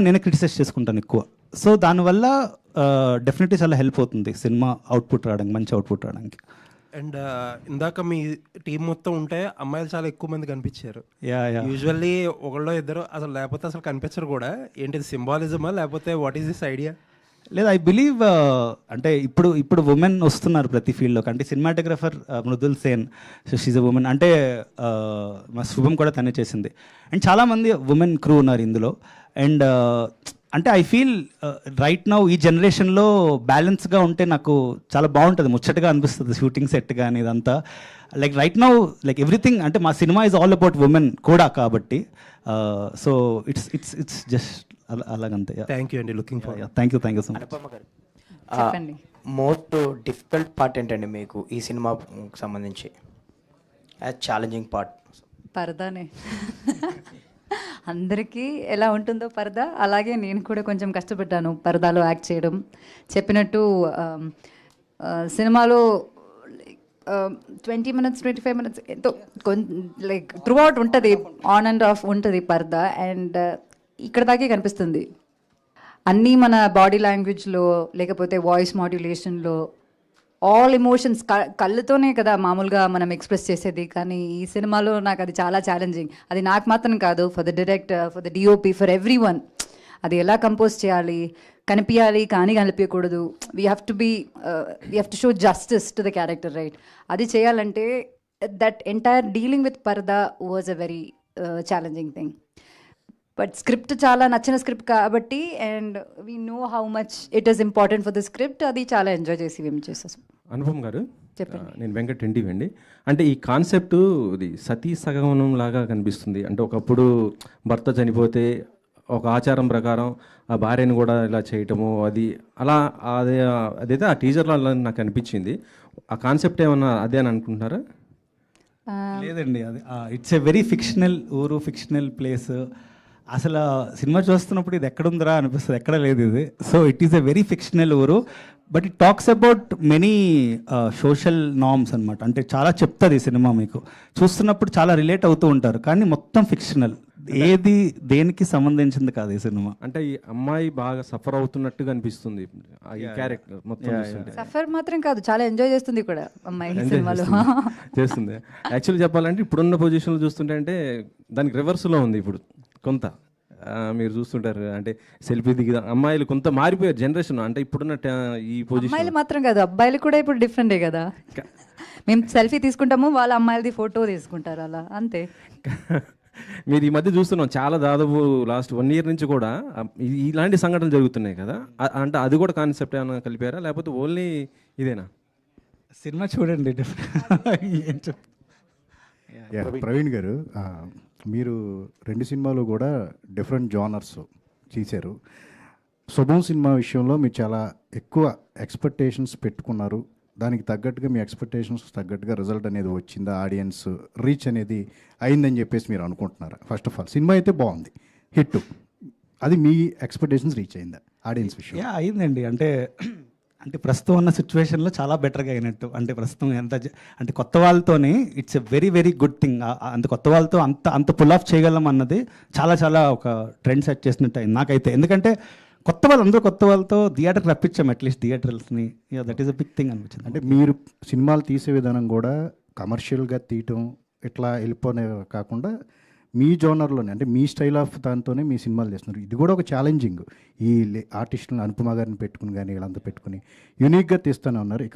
నేనే క్రిటిసైజ్ చేసుకుంటాను ఎక్కువ. సో దానివల్ల డెఫినెట్లీ చాలా హెల్ప్ అవుతుంది సినిమా అవుట్పుట్ రావడానికి, మంచి అవుట్పుట్ రావడానికి. అండ్ ఇందాక మీ టీం మొత్తం ఉంటే అమ్మాయిలు చాలా ఎక్కువ మంది కనిపించారు. యా యూజువల్లీ ఒకళ్ళో ఇద్దరు అసలు, లేకపోతే అసలు కనిపించరు కూడా. ఏంటిది సింబాలిజమా లేకపోతే వాట్ ఈస్ దిస్ ఐడియా? లేదు, ఐ బిలీవ్ అంటే ఇప్పుడు ఉమెన్ వస్తున్నారు ప్రతి ఫీల్డ్లోకి. అంటే cinematographer Mridul Sen, so she's a women. అంటే మా శుభం కూడా తనే చేసింది. అండ్ చాలామంది ఉమెన్ క్రూ ఉన్నారు ఇందులో. అండ్ అంటే ఐ ఫీల్ రైట్ నౌ ఈ జనరేషన్లో బ్యాలెన్స్గా ఉంటే నాకు చాలా బాగుంటుంది, ముచ్చటగా అనిపిస్తుంది షూటింగ్ సెట్ కానీ ఇదంతా. Like right now like everything, అంటే మా సినిమా ఈజ్ ఆల్ అబౌట్ ఉమెన్ కూడా కాబట్టి. సో ఇట్స్ జస్ట్ అలాగంతే. థ్యాంక్ యూ అండి, looking for. Thank you so much. Anupama garu, చెప్పండి. మోస్ట్ డిఫికల్ట్ పార్ట్ ఏంటండి మీకు ఈ సినిమాకి సంబంధించి? As challenging part? పరదానే. అందరికీ ఎలా ఉంటుందో పరదా, అలాగే నేను కూడా కొంచెం కష్టపడ్డాను పరదాలో యాక్ట్ చేయడం. చెప్పినట్టు సినిమాలో 20 minutes 25 minutes ఎంతో లైక్ త్రూ అవుట్ ఉంటుంది, ఆన్ అండ్ ఆఫ్ ఉంటుంది పరదా. అండ్ ఇక్కడ దాకే కనిపిస్తుంది అన్నీ మన బాడీ లాంగ్వేజ్లో, లేకపోతే వాయిస్ మాడ్యులేషన్లో, ఆల్ ఎమోషన్స్ కళ్ళతోనే కదా మామూలుగా మనం ఎక్స్ప్రెస్ చేసేది. కానీ ఈ సినిమాలో నాకు అది చాలా ఛాలెంజింగ్. అది నాకు మాత్రం కాదు, for the director, for the DOP, for everyone. అది ఎలా కంపోజ్ చేయాలి, కనిపించాలి కానీ కనిపించకూడదు. We have to show justice to the character, right? అది చేయాలంటే that entire dealing with purdah was a very challenging thing. But script చాలా నచ్చిన స్క్రిప్ట్ కాబట్టి, and we know how much it is important for the script. అది చాలా enjoy చేసి మేము చేసేసాం. అనుపమ్ గారు, చెప్పండి. నేను వెంకట్ ఎన్టీవీ అండి. అంటే ఈ కాన్సెప్ట్ ఇది సతీ సగమనం లాగా కనిపిస్తుంది. అంటే ఒకప్పుడు భర్త చనిపోతే ఒక ఆచారం ప్రకారం ఆ భార్యను కూడా ఇలా చేయటము, అది అలా అదైతే ఆ టీజర్లో అలా నాకు అనిపించింది. ఆ కాన్సెప్ట్ ఏమన్నా అదే అని అనుకుంటున్నారా? లేదండి, అది ఇట్స్ ఎ వెరీ ఫిక్షనల్ ఊరు, ఫిక్షనల్ ప్లేస్. అసలు సినిమా చూస్తున్నప్పుడు ఇది ఎక్కడుందిరా అనిపిస్తుంది, ఎక్కడ లేదు ఇది. So it is a very fictional ఊరు, but it talks about many social norms అనమాట. అంటే చాలా చెప్తుంది ఈ సినిమా, మీకు చూస్తున్నప్పుడు చాలా రిలేట్ అవుతూ ఉంటారు, కానీ మొత్తం ఫిక్షనల్, ఏది దేనికి సంబంధించింది కాదు ఈ సినిమా. అంటే ఈ అమ్మాయి బాగా సఫర్ అవుతున్నట్టుగా అనిపిస్తుంది ఈ క్యారెక్టర్ మొత్తం చూస్తుంటే. సఫర్ మాత్రం కాదు, చాలా ఎంజాయ్ చేస్తుంది కూడా అమ్మాయి ఈ సినిమాలో. చేస్తుంది. యాక్చువల్లీ చెప్పాలంటే ఇప్పుడున్న పొజిషన్లో చూస్తుంటే అంటే దానికి రివర్స్లో ఉంది ఇప్పుడు కొంత. మీరు చూస్తుంటారు అంటే సెల్ఫీ దిగి అమ్మాయిలు కొంత మారిపోయారు జనరేషన్. అంటే ఇప్పుడున్న ఈ పొజిషన్ అమ్మాయిలు మాత్రం కాదు, అబ్బాయిలు కూడా ఇప్పుడు డిఫరెంటే కదా. మేము సెల్ఫీ తీసుకుంటాము, వాళ్ళ అమ్మాయిలది ఫోటో తీసుకుంటారు, అలా అంతే. మీరు ఈ మధ్య చూస్తున్నాం చాలా, దాదాపు లాస్ట్ 1 year నుంచి కూడా ఇలాంటి సంఘటనలు జరుగుతున్నాయి కదా. అంటే అది కూడా కాన్సెప్ట్ ఏమైనా కలిపారా, లేకపోతే ఓన్లీ ఇదేనా? సినిమా చూడండి. ప్రవీణ్ గారు, మీరు 2 సినిమాలు కూడా డిఫరెంట్ జానర్స్ చేశారు. శుభం సినిమా విషయంలో మీరు చాలా ఎక్కువ ఎక్స్పెక్టేషన్స్ పెట్టుకున్నారు. దానికి తగ్గట్టుగా మీ ఎక్స్పెక్టేషన్స్ తగ్గట్టుగా రిజల్ట్ అనేది వచ్చిందా? ఆడియన్స్ రీచ్ అనేది అయిందని చెప్పేసి మీరు అనుకుంటున్నారా? ఫస్ట్ ఆఫ్ ఆల్ సినిమా అయితే బాగుంది, హిట్. అది మీ ఎక్స్పెక్టేషన్స్ రీచ్ అయిందా ఆడియన్స్ విషయం? అయిందండి. అంటే ప్రస్తుతం ఉన్న సిచ్యువేషన్లో చాలా బెటర్గా అయినట్టు. అంటే ప్రస్తుతం అంటే కొత్త వాళ్ళతోనే it's a very very good thing. అంత కొత్త వాళ్ళతో అంత పుల్ ఆఫ్ చేయగలం అన్నది చాలా ఒక ట్రెండ్ సెట్ చేసినట్టు అయింది నాకైతే. ఎందుకంటే అందరూ కొత్త వాళ్ళతో థియేటర్కి రప్పించాం, అట్లీస్ట్ థియేటర్స్ని. That is a big thing అనిపించింది. అంటే మీరు సినిమాలు తీసే విధానం కూడా కమర్షియల్గా తీయటం ఇట్లా వెళ్ళిపోనే కాకుండా మీ జోనర్లోనే, అంటే మీ స్టైల్ ఆఫ్ దాంతోనే మీ సినిమాలు చేస్తున్నారు. ఇది కూడా ఒక ఛాలెంజింగ్. ఈ ఆర్టిస్టులను అనుపమ గారిని పెట్టుకుని కానీ వీళ్ళంతా పెట్టుకుని యూనిక్గా తీస్తూనే ఉన్నారు.